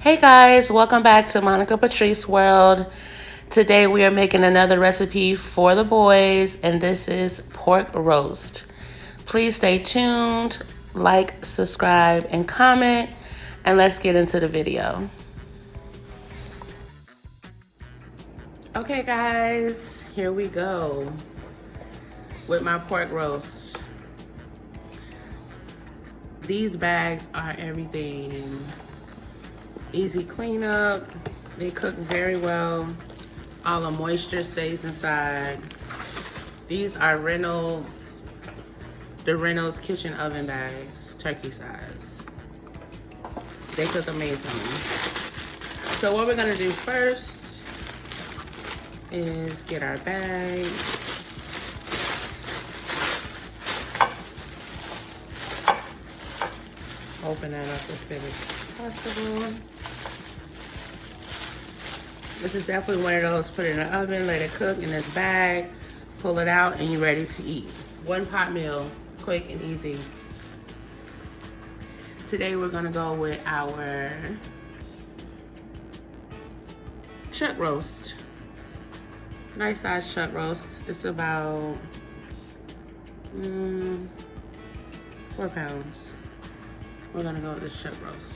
Hey guys, welcome back to Monica Patrice World. Today we are making another recipe for the boys, and this is pork roast. Please stay tuned, like, subscribe, and comment, and let's get into the video. Okay guys, here we go with my pork roast. These bags are everything. Easy cleanup, they cook very well. All the moisture stays inside. These are the Reynolds kitchen oven bags, turkey size. They cook amazing. So what we're gonna do first is get our bag. Open that up as big as possible. This is definitely one of those, put it in the oven, let it cook in this bag, pull it out, and you're ready to eat. One pot meal, quick and easy. Today we're gonna go with our chuck roast. Nice size chuck roast. It's about 4 pounds. We're gonna go with this chuck roast.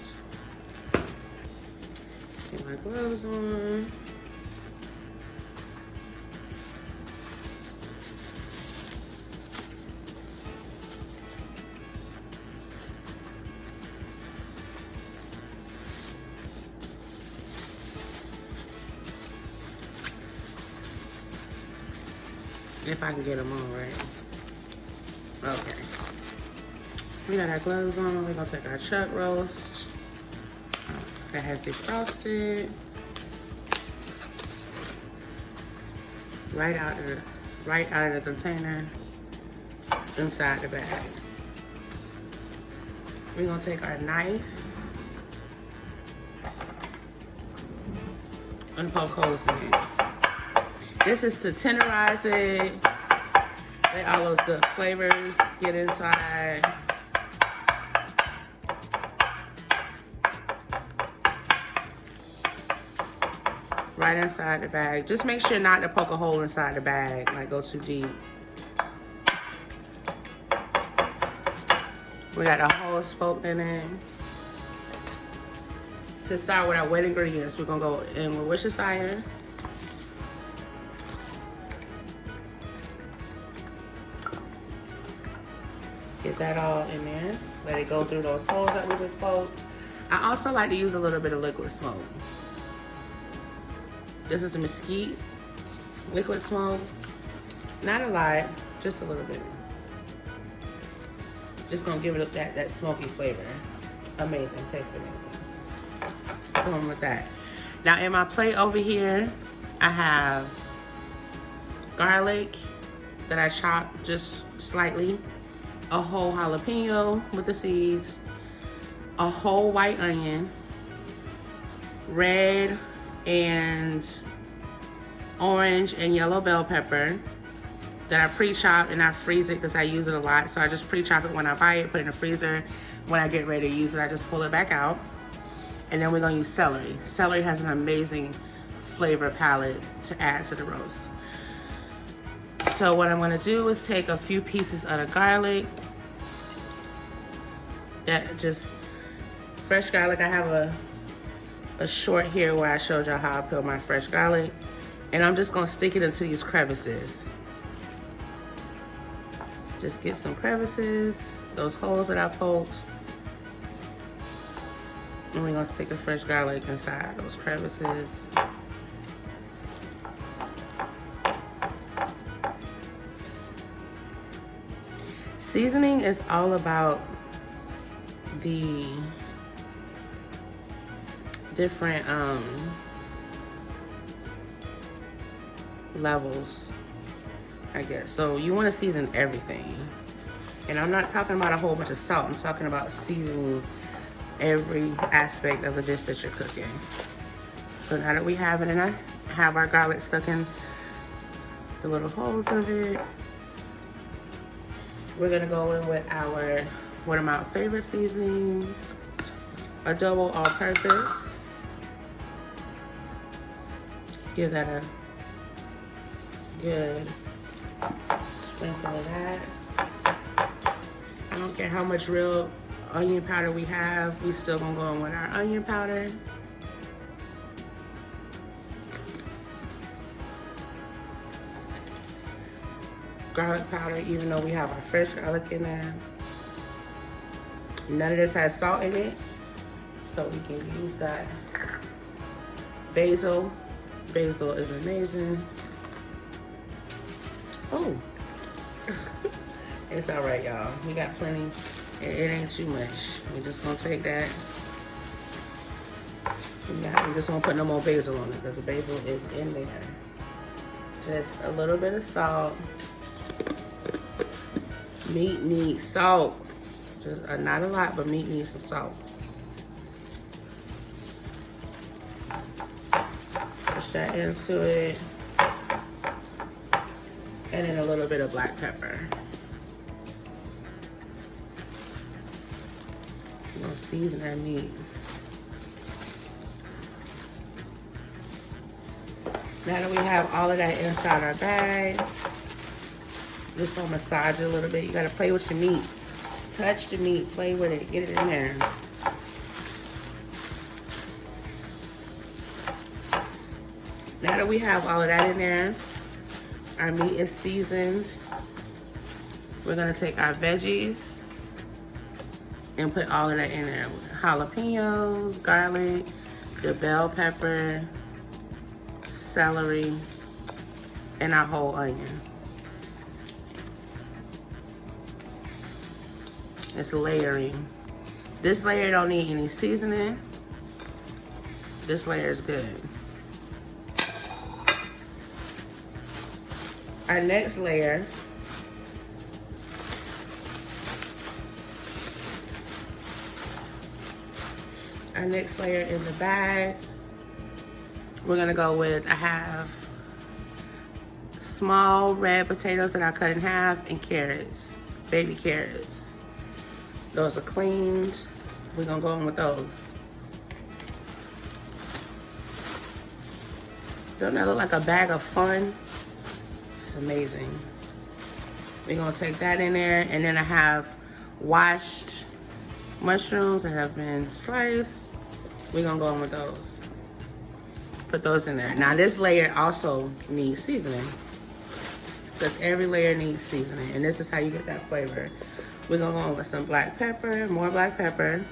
Get my gloves on. If I can get them on right. Okay. We got our gloves on. We're gonna take our chuck roast that has defrosted right out of the container inside the bag. We're gonna take our knife and poke holes in it. This is to tenderize it, let all those good flavors get inside. Right inside the bag. Just make sure not to poke a hole inside the bag, like go too deep. We got a hole spoke in it. To start with our wet ingredients, we're gonna go in with Worcestershire. Get that all in there. Let it go through those holes that we just poked. I also like to use a little bit of liquid smoke. This is the mesquite liquid smoke. Not a lot, just a little bit. Just gonna give it that smoky flavor. Amazing, tastes amazing. Going with that. Now in my plate over here, I have garlic that I chopped just slightly, a whole jalapeno with the seeds, a whole white onion, red and orange and yellow bell pepper that I pre-chop, and I freeze it because I use it a lot. So I just pre-chop it when I buy it, put it in the freezer. When I get ready to use it, I just pull it back out. And then we're gonna use celery. Celery has an amazing flavor palette to add to the roast. So what I'm gonna do is take a few pieces of the garlic. That just fresh garlic. I have a short here where I showed y'all how I peel my fresh garlic. And I'm just gonna stick it into these crevices. Just get some crevices, those holes that I poked. And we're gonna stick the fresh garlic inside those crevices. Seasoning is all about the different levels, I guess. So you want to season everything. And I'm not talking about a whole bunch of salt. I'm talking about seasoning every aspect of the dish that you're cooking. So now that we have it, and I have our garlic stuck in the little holes of it, we're gonna go in with one of my favorite seasonings, adobo all-purpose. Give that a good sprinkle of that. I don't care how much real onion powder we have, we still gonna go in with our onion powder. Garlic powder, even though we have our fresh garlic in there. None of this has salt in it, so we can use that. Basil. Basil is amazing. Oh, it's all right, y'all. We got plenty. It ain't too much. We just gonna take that. We just won't put no more basil on it because the basil is in there. Just a little bit of salt. Meat needs salt. Just, not a lot, but meat needs some salt. Push that into it. And then a little bit of black pepper. I'm gonna season our meat. Now that we have all of that inside our bag, just gonna massage it a little bit. You gotta play with your meat. Touch the meat, play with it, get it in there. Now that we have all of that in there, our meat is seasoned. We're gonna take our veggies and put all of that in there. Jalapeños, garlic, the bell pepper, celery, and our whole onion. It's layering. This layer don't need any seasoning. This layer is good. Our next layer in the bag, we're gonna go with, I have small red potatoes that I cut in half and carrots, baby carrots. Those are cleaned. We're gonna go in with those. Doesn't that look like a bag of fun? It's amazing. We're gonna take that in there, and then I have washed mushrooms that have been sliced. We're gonna go in with those. Put those in there. Now this layer also needs seasoning, because every layer needs seasoning, and this is how you get that flavor. We're gonna go in with some black pepper, more black pepper.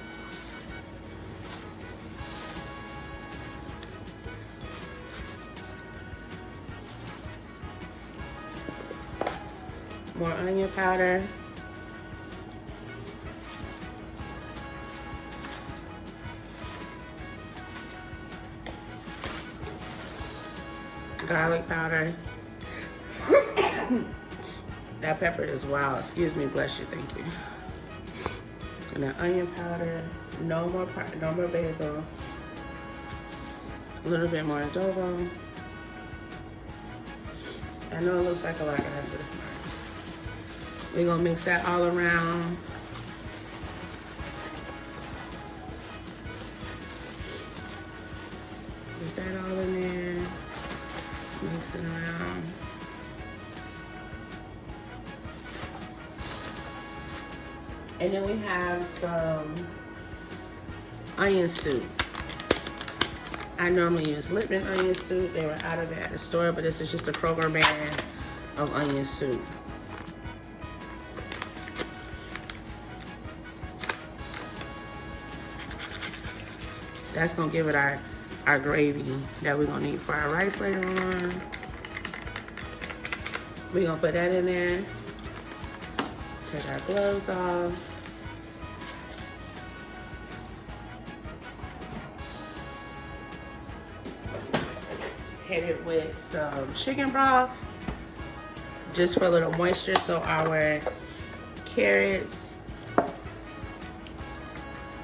More onion powder. Garlic powder. That pepper is wild. Excuse me, bless you, thank you. And the onion powder. No more basil. A little bit more adobo. I know it looks like a lot, guys, but it's not. We're gonna mix that all around. Get that all in there. Mix it around. And then we have some onion soup. I normally use Lipton onion soup. They were out of it at the store, but this is just a Kroger brand of onion soup. That's gonna give it our gravy that we're gonna need for our rice later on. We're gonna put that in there. Take our gloves off. Hit it with some chicken broth, just for a little moisture, so our carrots,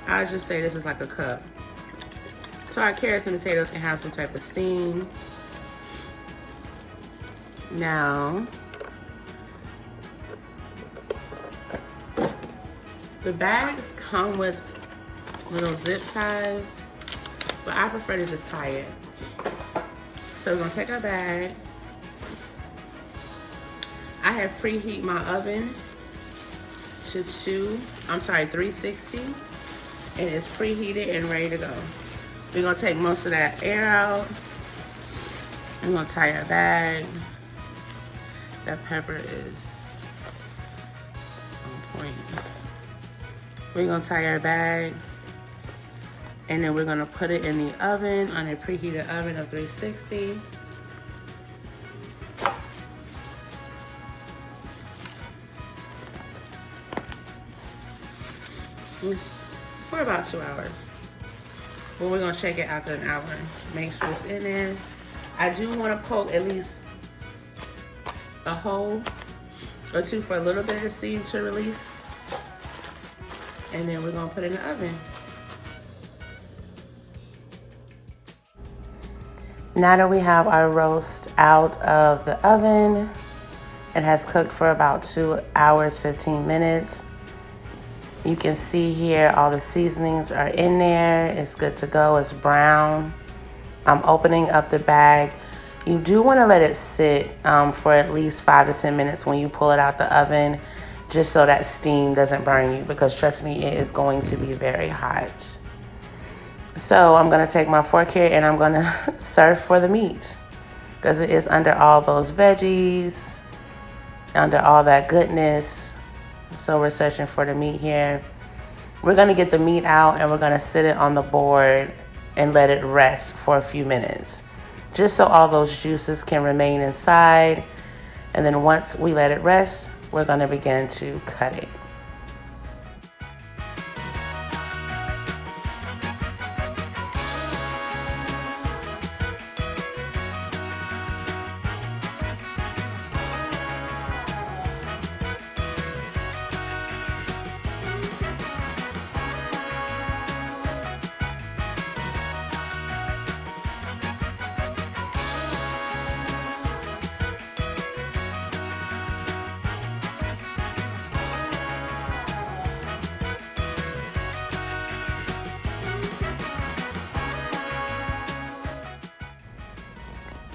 I'll just say this is like a cup. So our carrots and potatoes can have some type of steam. Now, the bags come with little zip ties, but I prefer to just tie it. So we're gonna take our bag. I have preheat my oven to 360, and it's preheated and ready to go. We're gonna take most of that air out. I'm gonna tie our bag. That pepper is on point. We're gonna tie our bag, and then we're gonna put it in the oven on a preheated oven of 360. For about 2 hours. But we're gonna check it after an hour. Make sure it's in there. I do wanna poke at least a hole or two for a little bit of steam to release. And then we're gonna put it in the oven. Now that we have our roast out of the oven, it has cooked for about 2 hours, 15 minutes. You can see here all the seasonings are in there. It's good to go. It's brown. I'm opening up the bag. You do want to let it sit for at least 5 to 10 minutes when you pull it out the oven, just so that steam doesn't burn you, because trust me, it is going to be very hot. So I'm going to take my fork here and I'm going to serve for the meat, because it is under all those veggies, under all that goodness. So we're searching for the meat here. We're gonna get the meat out and we're gonna sit it on the board and let it rest for a few minutes, just so all those juices can remain inside. And then once we let it rest, we're gonna begin to cut it.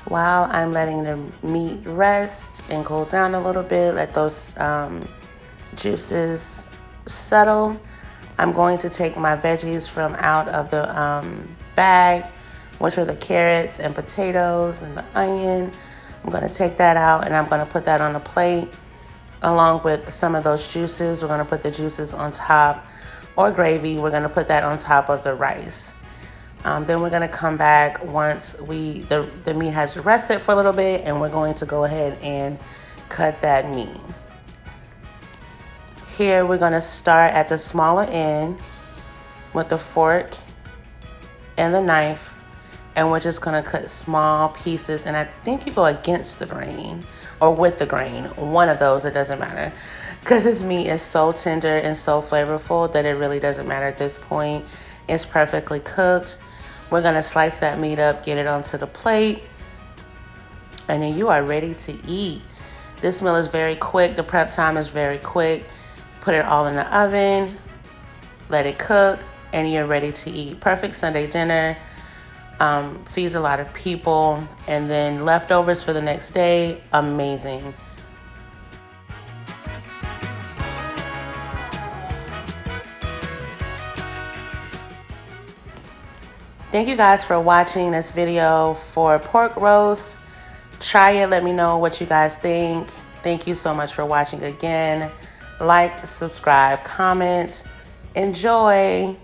While I'm letting the meat rest and cool down a little bit, let those juices settle, I'm going to take my veggies from out of the bag, which are the carrots and potatoes and the onion. I'm going to take that out and I'm going to put that on a plate along with some of those juices. We're going to put the juices on top, or gravy. We're going to put that on top of the rice. Then we're gonna come back once the meat has rested for a little bit, and we're going to go ahead and cut that meat. Here we're gonna start at the smaller end with the fork and the knife, and we're just gonna cut small pieces. And I think you go against the grain or with the grain, one of those, it doesn't matter, because this meat is so tender and so flavorful that it really doesn't matter at this point. It's perfectly cooked. We're gonna slice that meat up, get it onto the plate, and then you are ready to eat. This meal is very quick. The prep time is very quick. Put it all in the oven, let it cook, and you're ready to eat. Perfect Sunday dinner. Feeds a lot of people. And then leftovers for the next day, amazing. Thank you guys for watching this video for pork roast. Try it, let me know what you guys think. Thank you so much for watching again. Like, subscribe, comment. Enjoy.